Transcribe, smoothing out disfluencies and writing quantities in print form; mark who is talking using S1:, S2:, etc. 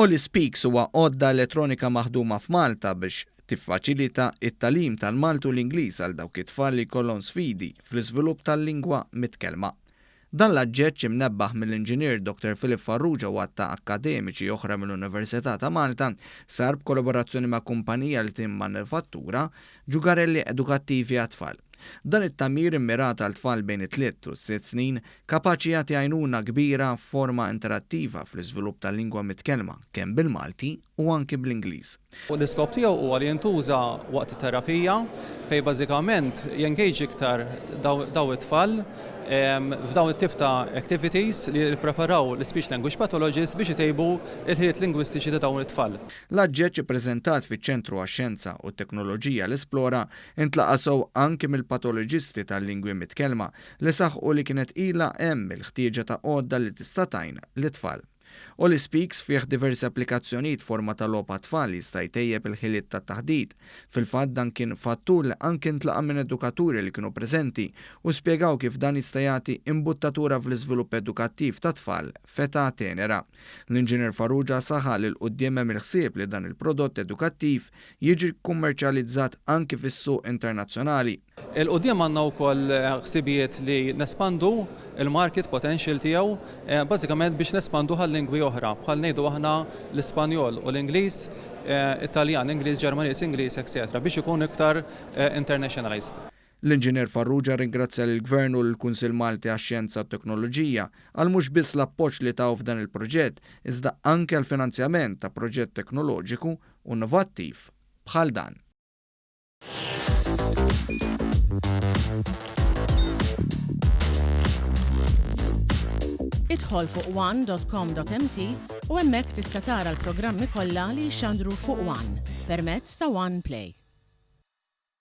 S1: Olly Speaks huwa għodda elettronika maħduma f'Malta biex tiffaċilita it-tagħlim tal-Maltu l-Ingliż għal dawk it-tfal li jkollhom sfidi fl-iżvilupp tal-lingwa mitkellma. Dan l-aġġeġġ imnebbaħ mill-Inġinier Dr. Filip Farrugia u ta' akademiċi oħra mill-Università ta' Malta sar b'kollaborazzjoni ma' kumpanija li timmanifattura ġugarelli edukattivi għat-tfal. Dan it-tagħmir immirat għal tfal bejn it-3 u 6 snin kapaċi jagħti għajnuna kbira f'forma interattiva fl-iżvilupp tal-lingwa mitkellma kemm bil-Malti u anki bl-Ingliż.
S2: L-iskop tiegħu huwa li jintuża waqt it-terapija fejn bażikament jengeġ iktar daw it-tfal f'dawn it-tip ta' activities li jippreparaw l-speech language patologists biex itejbu il-ħiliet lingwistiċi ta' dawn it-tfal.
S1: L-aġġeġġ ippreżentat fiċ-Ċentru għax-Xjenza u t-Teknoloġija l-Esplora intlaqa sew anke mill-patoloġisti tal-lingwi mitkellma li saħħu li kienet ilha hemm il-ħtieġa ta' għodda li tista' tgħin lit-tfal. Olly Speaks fih diversi applikazzjonijiet forma tal-logħba tfal jista' jtejjeb il-ħiliet tat-taħdid. Fil-fatt dan kien fattur li anke ntlaqa minn edukaturi li kienu preżenti u spjegaw kif dan jista' jagħti imbuttatura fl-iżvilupp edukattiv tat-tfal f'età tenera. L-Inġinier Farrugia saħa li l-qudiem hemm il-ħsieb li dan il-prodott edukattiv jiġi kummerċjalizzat anke fis-suq internazzjonali.
S2: Il-qudiem għandna wkoll ħsibijiet li nespandu il-market potential tiegħu bażikament biex nespandu għal-lingwi oħra, bħal ngħidu aħna l-Ispanjol u l-Ingliż, Italjan, Ingliż, Ġermaniż, Ingliż, etc. biex ikun iktar internationalized.
S1: L-Inġinier Farrugia ringrazzja lill-Gvern u l-Kunsill Malti għax-Xjenza u Teknoloġija għal mhux biss l-appoġġ li taw f'dan il-proġett, iżda anke l-finanzjament ta' proġett teknoloġiku u innovattiv bħal dan.
S3: Idħol fuq one.com.mt u hemmhekk tista' tara l-programmi kollha li jxandru fuq One permezz ta' One Play.